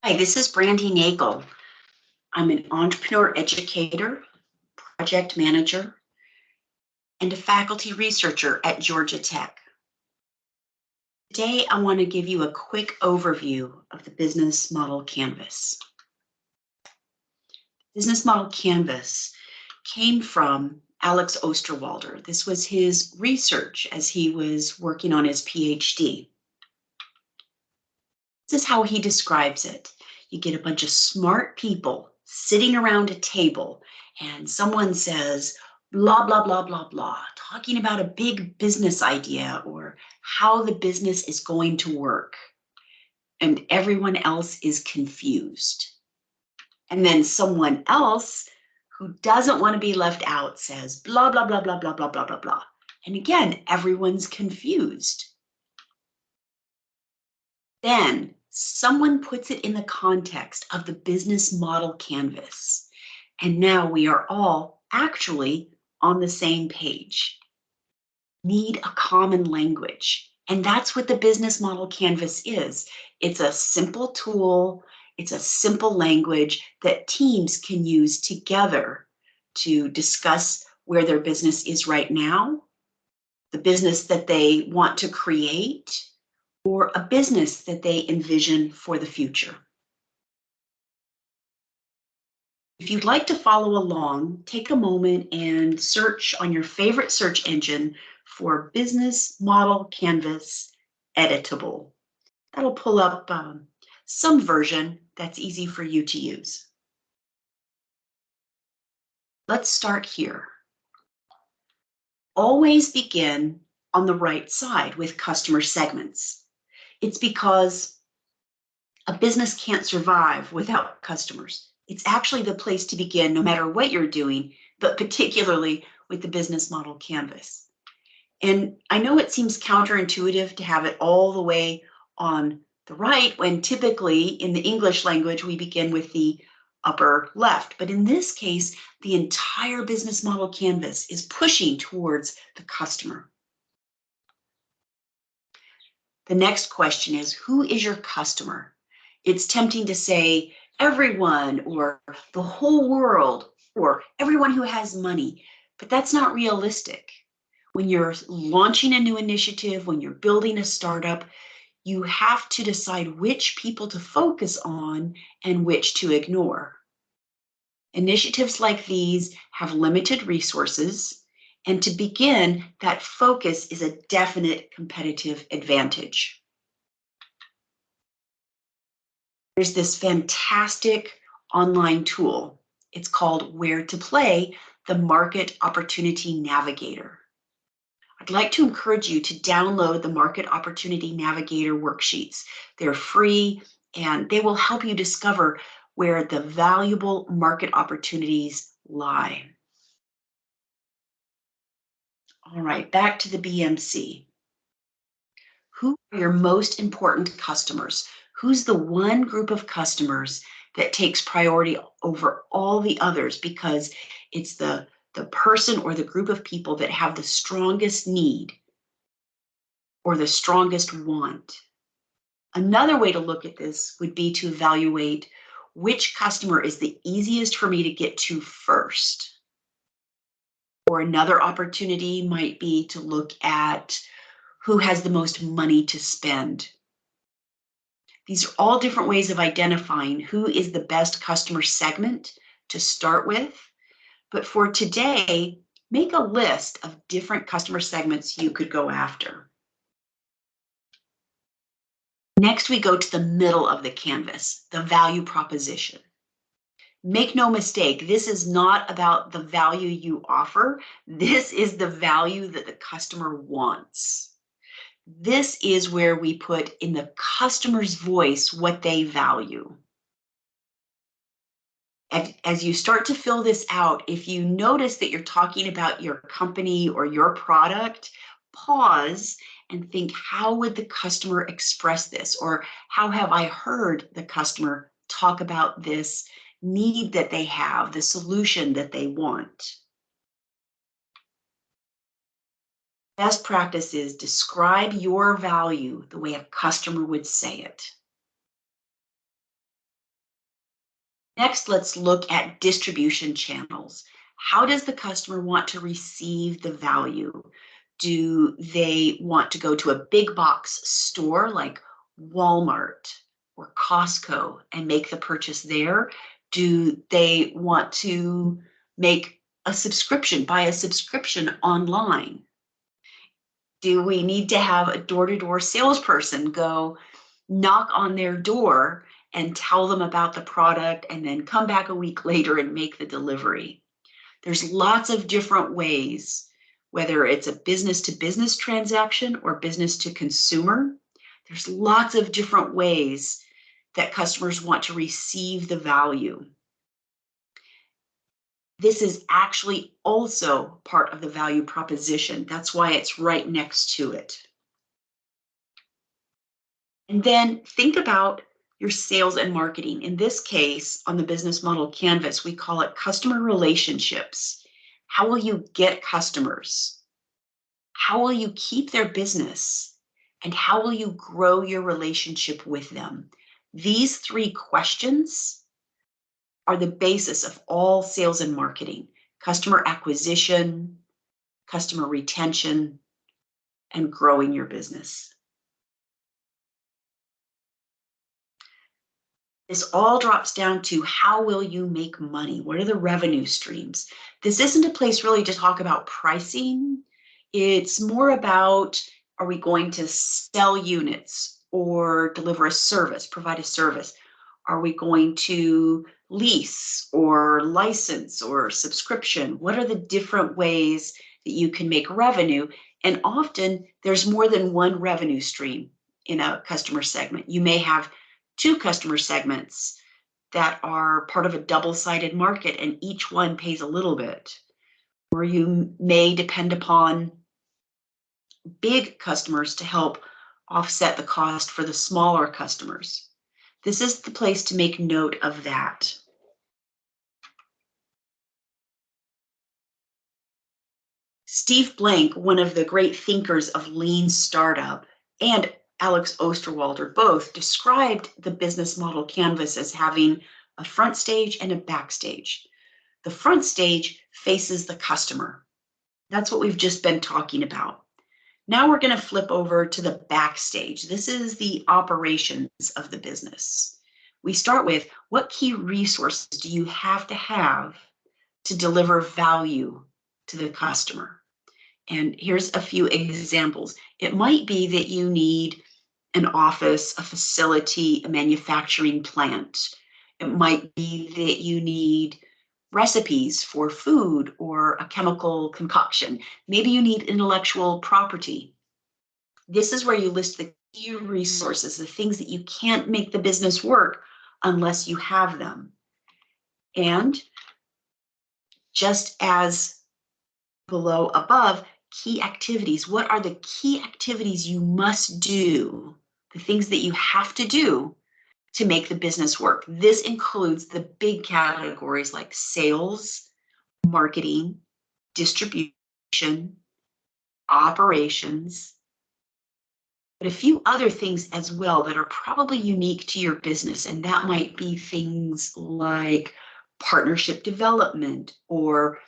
Hi, this is Brandy Nagel. I'm an entrepreneur educator, project manager, and a faculty researcher at Georgia Tech. Today, I want to give you a quick overview of the business model canvas. Business model canvas came from Alex Osterwalder. This was his research as he was working on his PhD. This is how he describes it. You get a bunch of smart people sitting around a table, and someone says, blah, blah, blah, blah, blah, talking about a big business idea or how the business is going to work. And everyone else is confused. And then someone else who doesn't want to be left out says, blah, blah, blah, blah, blah, blah, blah, blah, blah. And again, everyone's confused. Then someone puts it in the context of the business model canvas. And now we are all actually on the same page. Need a common language. And that's what the business model canvas is. It's a simple tool. It's a simple language that teams can use together to discuss where their business is right now, the business that they want to create, or a business that they envision for the future. If you'd like to follow along, take a moment and search on your favorite search engine for business model canvas editable. That'll pull up some version that's easy for you to use. Let's start here. Always begin on the right side with customer segments. It's because a business can't survive without customers. It's actually the place to begin no matter what you're doing, but particularly with the business model canvas. And I know it seems counterintuitive to have it all the way on the right when typically in the English language we begin with the upper left. But in this case, the entire business model canvas is pushing towards the customer. The next question is, who is your customer? It's tempting to say everyone or the whole world or everyone who has money, but that's not realistic. When you're launching a new initiative, when you're building a startup, you have to decide which people to focus on and which to ignore. Initiatives like these have limited resources, and to begin, that focus is a definite competitive advantage. There's this fantastic online tool. It's called Where to Play, the Market Opportunity Navigator. I'd like to encourage you to download the Market Opportunity Navigator worksheets. They're free and they will help you discover where the valuable market opportunities lie. All right, back to the BMC. Who are your most important customers? Who's the one group of customers that takes priority over all the others because it's the person or the group of people that have the strongest need or the strongest want? Another way to look at this would be to evaluate which customer is the easiest for me to get to first. Or another opportunity might be to look at who has the most money to spend. These are all different ways of identifying who is the best customer segment to start with. But for today, make a list of different customer segments you could go after. Next, we go to the middle of the canvas, the value proposition. Make no mistake, this is not about the value you offer. This is the value that the customer wants. This is where we put in the customer's voice what they value. As you start to fill this out, if you notice that you're talking about your company or your product, pause and think, how would the customer express this? Or how have I heard the customer talk about this need that they have, the solution that they want? Best practice is describe your value the way a customer would say it. Next, let's look at distribution channels. How does the customer want to receive the value? Do they want to go to a big box store like Walmart or Costco and make the purchase there? Do they want to make a subscription, buy a subscription online? Do we need to have a door-to-door salesperson go knock on their door and tell them about the product and then come back a week later and make the delivery? There's lots of different ways, whether it's a business to business transaction or business to consumer. There's lots of different ways that customers want to receive the value. This is actually also part of the value proposition. That's why it's right next to it. And then think about your sales and marketing. In this case, on the business model canvas, we call it customer relationships. How will you get customers? How will you keep their business? And how will you grow your relationship with them? These three questions are the basis of all sales and marketing: customer acquisition, customer retention, and growing your business. This all drops down to how will you make money? What are the revenue streams? This isn't a place really to talk about pricing. It's more about, are we going to sell units or deliver a service, provide a service? Are we going to lease or license or subscription? What are the different ways that you can make revenue? And often there's more than one revenue stream in a customer segment. You may have two customer segments that are part of a double-sided market and each one pays a little bit. Or you may depend upon big customers to help offset the cost for the smaller customers. This is the place to make note of that. Steve Blank, one of the great thinkers of lean startup, and Alex Osterwalder both described the business model canvas as having a front stage and a backstage. The front stage faces the customer. That's what we've just been talking about. Now we're going to flip over to the backstage. This is the operations of the business. We start with, what key resources do you have to deliver value to the customer? And here's a few examples. It might be that you need an office, a facility, a manufacturing plant. It might be that you need recipes for food or a chemical concoction. Maybe you need intellectual property. This is where you list the key resources, the things that you can't make the business work unless you have them. And just as below above, key activities. What are the key activities you must do, the things that you have to do to make the business work? This includes the big categories like sales, marketing, distribution, operations, but a few other things as well that are probably unique to your business. And that might be things like partnership development or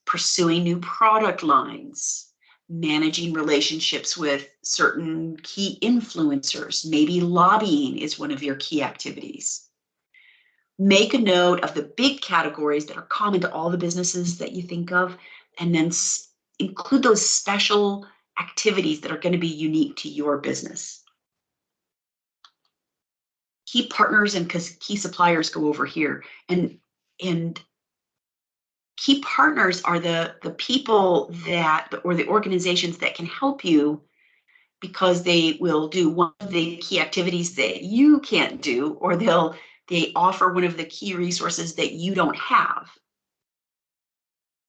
pursuing new product lines, managing relationships with certain key influencers. Maybe lobbying is one of your key activities. Make a note of the big categories that are common to all the businesses that you think of, and then include those special activities that are going to be unique to your business. Key partners and key suppliers go over here. And key partners are the people that, or the organizations that can help you, because they will do one of the key activities that you can't do, or they offer one of the key resources that you don't have.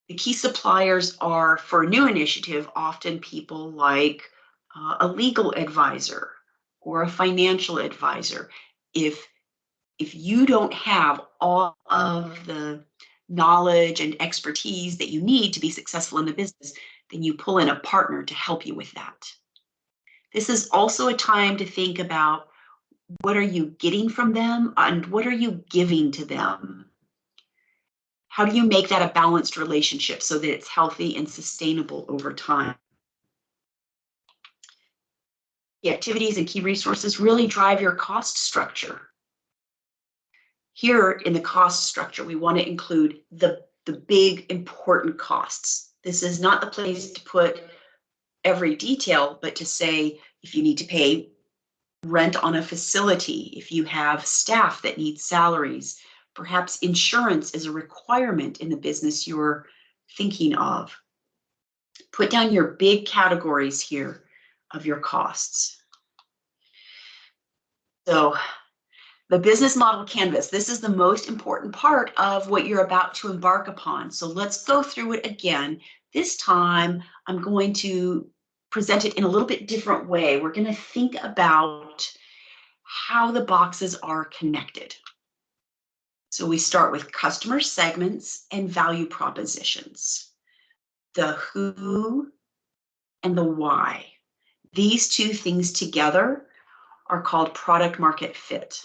The key suppliers are, for a new initiative, often people like a legal advisor or a financial advisor. If you don't have all of the knowledge and expertise that you need to be successful in the business, then you pull in a partner to help you with that. This is also a time to think about What are you getting from them? And what are you giving to them? How do you make that a balanced relationship so that it's healthy and sustainable over time? The activities and key resources really drive your cost structure. Here in the cost structure, we want to include the big important costs. This is not the place to put every detail, but to say if you need to pay rent on a facility, if you have staff that need salaries, perhaps insurance is a requirement in the business you're thinking of. Put down your big categories here of your costs. So the business model canvas, this is the most important part of what you're about to embark upon. So let's go through it again. This time, I'm going to present it in a little bit different way. We're going to think about how the boxes are connected. So we start with customer segments and value propositions. The who and the why. These two things together are called product market fit.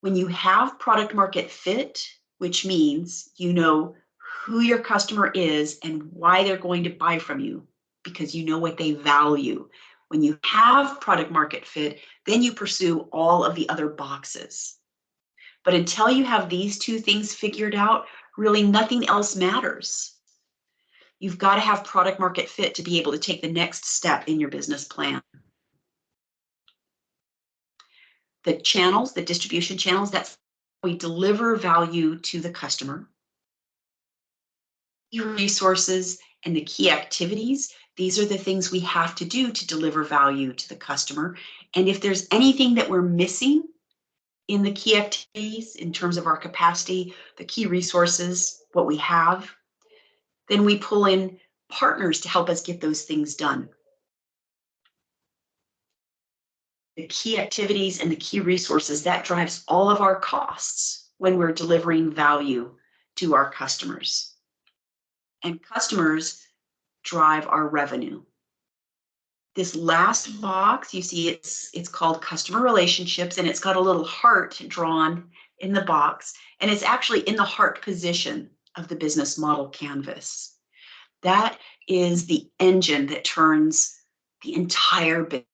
When you have product market fit, which means you know who your customer is and why they're going to buy from you because you know what they value. When you have product market fit, then you pursue all of the other boxes. But until you have these two things figured out, really nothing else matters. You've got to have product market fit to be able to take the next step in your business plan. The channels, the distribution channels, that's how we deliver value to the customer. Key resources and the key activities, these are the things we have to do to deliver value to the customer. And if there's anything that we're missing in the key activities in terms of our capacity, the key resources, what we have, then we pull in partners to help us get those things done. The key activities and the key resources, that drives all of our costs when we're delivering value to our customers. And customers drive our revenue. This last box, you see it's called customer relationships, and it's got a little heart drawn in the box, and it's actually in the heart position of the business model canvas. That is the engine that turns the entire business.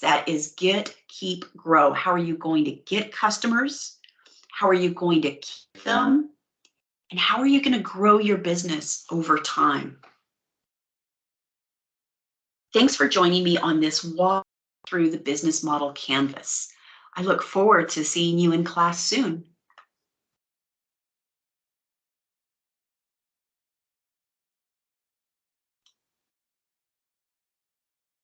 That is get, keep, grow. How are you going to get customers? How are you going to keep them? And how are you going to grow your business over time? Thanks for joining me on this walk through the business model canvas. I look forward to seeing you in class soon.